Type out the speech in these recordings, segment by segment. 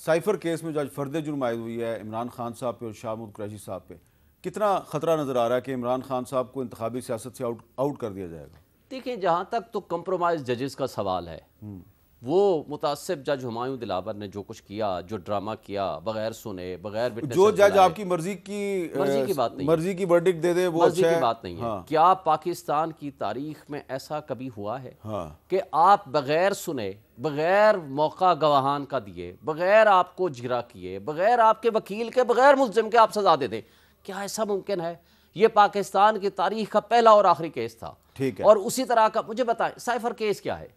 Cipher case में जो आज फर्द जुर्म आयद हुई है इमरान खान साहब पे और शाह महमूद कुरैशी साहब पे, कितना खतरा नजर आ रहा है कि इमरान खान साहब को इंतखाबी सियासत से आउट कर दिया जाएगा? देखिए, जहाँ तक तो कंप्रोमाइज जजेस का सवाल है, वो मुतासिब जज हुमायूं दिलावर ने जो कुछ किया, जो ड्रामा किया, बगैर सुने, बगैर विटनेसेस जो जज बुलाए, आपकी मर्जी की बात नहीं, मर्जी की वर्डिक्ट दे दे वो मर्जी अच्छा की है। बात नहीं है। हाँ। क्या पाकिस्तान की तारीख में ऐसा कभी हुआ है हाँ। कि आप बगैर सुने, बगैर मौका गवाहान का दिए, बगैर आपको जिरा किए, बगैर आपके वकील के, बगैर मुल्जिम के आप सजा दे दें? क्या ऐसा मुमकिन है? ये पाकिस्तान की तारीख का पहला और आखिरी केस था। ठीक है। और उसी तरह का मुझे बताएं, साइफर केस क्या है?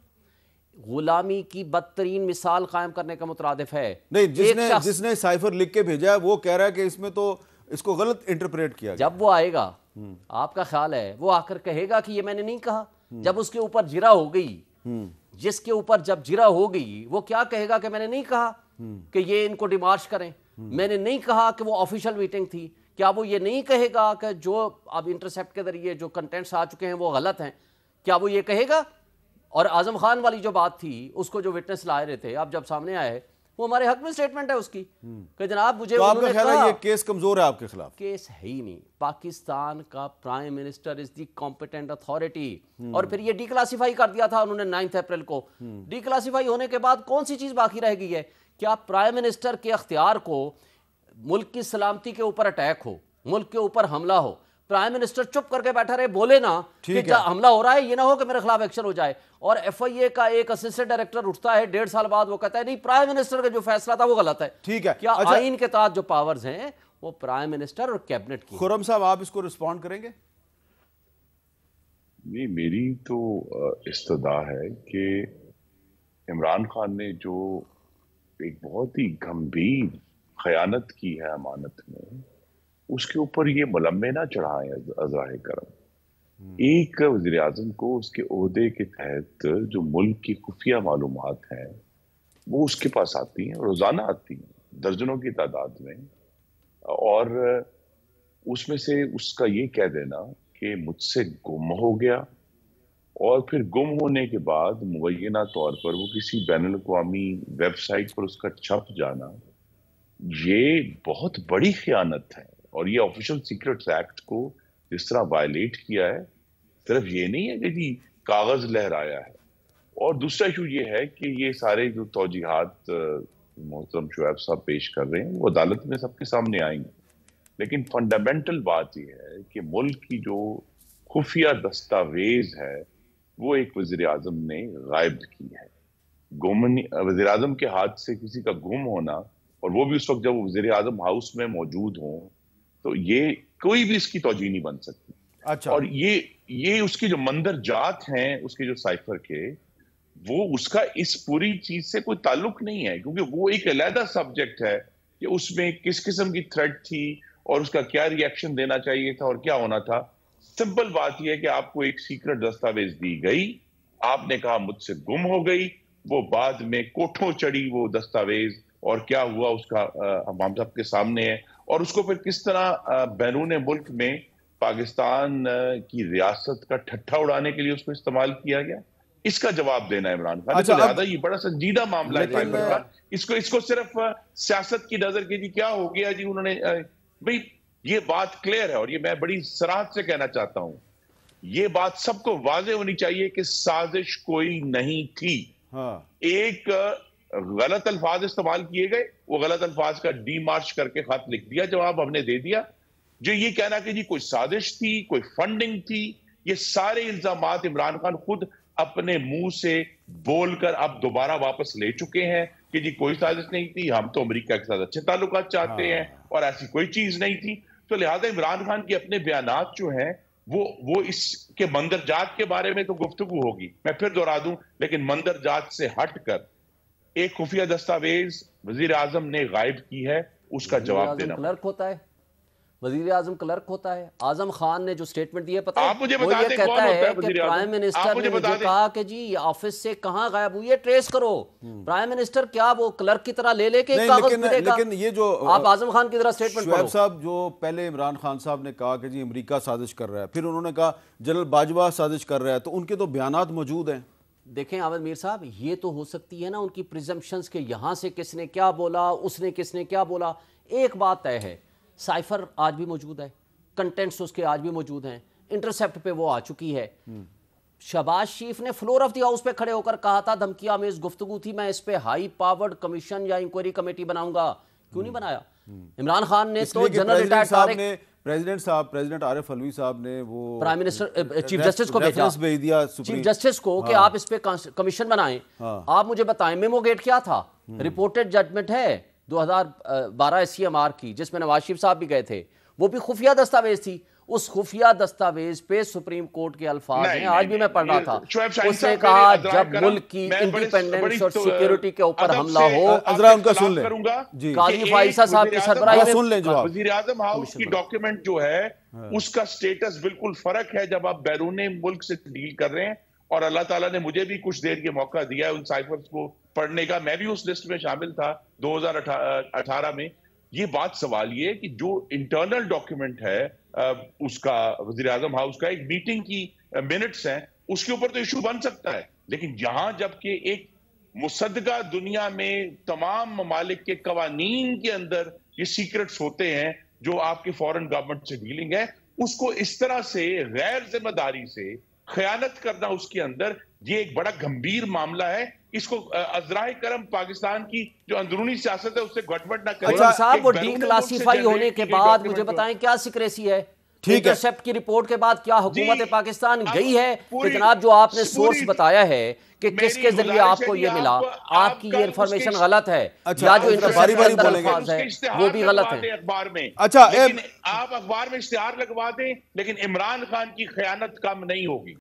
गुलामी की बदतरीन मिसाल कायम करने का मुतरादिफ है। नहीं, जिसने साइफर लिख के भेजा है वो कह रहा है कि इसमें तो इसको गलत इंटरप्रेट किया गया। जब वो आएगा, आपका ख्याल है वो आकर कहेगा कि ये मैंने नहीं कहा? जब उसके ऊपर जिरा हो गई, जिसके ऊपर जब जिरा हो गई, वो क्या कहेगा कि मैंने नहीं कहा कि ये इनको डिमार्च करें, मैंने नहीं कहा कि वो ऑफिशियल मीटिंग थी? क्या वो ये नहीं कहेगा कि जो अब इंटरसेप्ट के जरिए जो कंटेंट्स आ चुके हैं वो गलत हैं? क्या वो ये कहेगा? और आजम खान वाली जो बात थी, उसको जो विटनेस ला रहे थे, अब जब सामने आए, वो हमारे हक में स्टेटमेंट है उसकी कि जनाब मुझे तो आपका उन्होंने ख्याल है कहा। ये केस कमजोर है आपके खिलाफ? केस है ही नहीं। पाकिस्तान का prime minister is the competent authority, और फिर ये डिक्लासिफाई कर दिया था उन्होंने 9 अप्रैल को। डिक्लासिफाई होने के बाद कौन सी चीज बाकी रह गई है? क्या प्राइम मिनिस्टर के अख्तियार को मुल्क की सलामती के ऊपर अटैक हो, मुल्क के ऊपर हमला हो, प्राइम मिनिस्टर चुप करके बैठा रहे, बोले ना कि हमला हो रहा है, ये ना हो कि मेरे खिलाफ एक्शन हो जाए, और एफआईए का एक असिस्टेंट डायरेक्टर उठता है 1.5 साल बाद, वो कहता है नहीं, प्राइम मिनिस्टर का जो फैसला था वो गलत है। ठीक है। क्या आईन के तहत जो पावर्स हैं वो प्राइम मिनिस्टर और कैबिनेट की? खुर्रम साहब, आप इसको रिस्पॉन्ड करेंगे? नहीं, मेरी तो इस्तदा है कि इमरान खान ने जो एक बहुत ही गंभीर खयानत की है अमानत में, उसके ऊपर ये मुलम्मे ना चढ़ाएं अज़राए करम। एक वज़ीर आज़म को उसके ओहदे के तहत जो मुल्क की खुफिया मालूमात हैं वो उसके पास आती हैं, रोजाना आती हैं दर्जनों की तादाद में, और उसमें से उसका ये कह देना कि मुझसे गुम हो गया, और फिर गुम होने के बाद मुबैना तौर पर वो किसी बैनुल-अक़वामी वेबसाइट पर उसका छप जाना, ये बहुत बड़ी खयानत है। और ये ऑफिशियल सीक्रेट्स एक्ट को जिस तरह वायलेट किया है, सिर्फ ये नहीं है कि जी कागज लहराया है। और दूसरा इशू ये है कि ये सारे जो तौजीहात मोहतरम शुएब साहब पेश कर रहे हैं वो अदालत में सबके सामने आएंगे, लेकिन फंडामेंटल बात यह है कि मुल्क की जो खुफिया दस्तावेज है वो एक वज़ीर आज़म ने गायब की है। वज़ीर आज़म के हाथ से किसी का गुम होना, और वो भी उस वक्त जब वो वज़ीर आज़म हाउस में मौजूद हों, तो ये कोई भी इसकी तौजीह नहीं बन सकती। अच्छा। और ये उसके जो मंदरजात हैं उसके जो साइफर के, वो उसका इस पूरी चीज से कोई ताल्लुक नहीं है, क्योंकि वो एक अलहदा सब्जेक्ट है कि उसमें किस किस्म की थ्रेट थी और उसका क्या रिएक्शन देना चाहिए था और क्या होना था। सिंपल बात यह है कि आपको एक सीक्रेट दस्तावेज दी गई, आपने कहा मुझसे गुम हो गई, वो बाद में कोठों चढ़ी वो दस्तावेज, और क्या हुआ उसका हम सबके सामने है। और उसको फिर किस तरह बैरून मुल्क में पाकिस्तान की रियासत का ठट्ठा उड़ाने के लिए उसको इस्तेमाल किया गया, इसका जवाब देना इमरान खान। अच्छा, लिहाजा ये बड़ा संजीदा मामला है साइबर का। इसको सिर्फ सियासत की नजर के जी क्या हो गया जी उन्होंने, भाई ये बात क्लियर है, और ये मैं बड़ी सराहत से कहना चाहता हूं, ये बात सबको वाज़ेह होनी चाहिए कि साजिश कोई नहीं थी। हाँ। एक गलत अल्फाज इस्तेमाल किए गए, वो गलत अल्फाज का डीमार्च करके खत लिख दिया, जवाब हमने दे दिया। जो ये कहना कि जी कोई साजिश थी, कोई फंडिंग थी, ये सारे इल्जामात इमरान खान खुद अपने मुंह से बोलकर अब दोबारा वापस ले चुके हैं कि जी कोई साजिश नहीं थी, हम तो अमेरिका के साथ अच्छे ताल्लुकात चाहते हैं और ऐसी कोई चीज नहीं थी। तो लिहाजा इमरान खान के अपने बयानात जो हैं वो इसके मंदरजात के बारे में तो गुफ्तगू होगी, मैं फिर दोहरा दूं, लेकिन मंदरजात से हटकर एक खुफिया दस्तावेज वजीर आजम ने गायब की है, उसका जवाब देना। क्लर्क होता है, वजीर आजम क्लर्क होता है। आजम खान ने जो स्टेटमेंट दिया, पता है, आप मुझे वो बता ये दें कहता कौन होता है है कि वजीर आजम? प्राइम मिनिस्टर ने मुझे कहा कि जी ऑफिस से कहां गायब हुई है, ट्रेस करो। प्राइम मिनिस्टर क्या वो क्लर्क की तरह ले लेके कागज फिरेगा? लेकिन ये जो आप आजम खान की तरह स्टेटमेंट पढ़ो। साहब जो पहले इमरान खान साहब ने कहा कि जी अमेरिका साजिश कर रहा है, फिर उन्होंने कहा जनरल बाजवा साजिश कर रहा है, तो उनके तो बयानात मौजूद हैं, देखें आमिर मीर साहब, ये तो हो सकती है ना उनकी प्रिजम्पशंस के यहाँ से किसने क्या बोला, उसने किसने क्या बोला। एक बात तय है, साइफर आज भी मौजूद है, कंटेंट्स उसके आज भी मौजूद हैं, इंटरसेप्ट पे वो आ चुकी है। शहबाज शरीफ ने फ्लोर ऑफ द हाउस पे खड़े होकर कहा था, धमकियां में गुफ्तगू थी, मैं इस पे हाई पावर्ड कमीशन या इंक्वायरी कमेटी बनाऊंगा। क्यों नहीं बनाया? इमरान खान ने तो general retired Tariq president Arif Alvi साहब ने वो प्राइम मिनिस्टर चीफ जस्टिस को भेजा, भेज दिया चीफ जस्टिस को कि आप इस पे कमीशन बनाएं। आप मुझे बताएं मेमो गेट क्या था? रिपोर्टेड जजमेंट है 2012 SCMR की, जिसमें नवाज शरीफ साहब भी गए थे, वो भी खुफिया दस्तावेज थी। उस खुफिया दस्तावेज पे सुप्रीम कोर्ट के अल्फाज हैं, आज भी मैं पढ़ रहा था, उसने कहा जब मुल्क की इंडिपेंडेंस और सिक्योरिटी के ऊपर हमला हो, अजरा उनका सुन लें जी, काजी फाइसा साहब की सरबराही में सुन लें जवाब। वजीर आजम हाउस की डॉक्यूमेंट जो है उसका स्टेटस बिल्कुल फर्क है जब आप बैरूने मुल्क से डील कर रहे हैं। और अल्लाह ताला ने मुझे भी कुछ देर के मौका दिया है उन साइफर्स को पढ़ने का, मैं भी उस लिस्ट में शामिल था 2018 में। ये बात सवाल ये कि जो इंटरनल डॉक्यूमेंट है उसका वजीर आजम हाउस का, एक मीटिंग की मिनट्स हैं, उसके ऊपर तो इशू बन सकता है, लेकिन यहां जबकि एक मुसद्दका दुनिया में तमाम ममालिक के कवानीन के अंदर ये सीक्रेट्स होते हैं जो आपके फॉरेन गवर्नमेंट से डीलिंग है, उसको इस तरह से गैर जिम्मेदारी से खयानत करना उसके अंदर, ये एक बड़ा गंभीर मामला है। इसको अजराए करम पाकिस्तान की जो अंदरूनी सियासत है उससे गड़बड़ ना करें। अच्छा साहब, वो डीक्लासिफाई होने के बाद मुझे बताएं क्या सिक्रेसी है? इंटरसेप्ट की रिपोर्ट के बाद क्या हुकूमत पाकिस्तान गई है कि जनाब जो आपने सोर्स बताया है कि किसके जरिए आपको ये मिला, आपकी ये इंफॉर्मेशन गलत है, या जो इंटरसेप्ट के अंदर अल्फाज है वो भी गलत है? अखबार में अच्छा आप अखबार में इश्तिहार लगवा दें, लेकिन इमरान खान की खयानत कम नहीं होगी।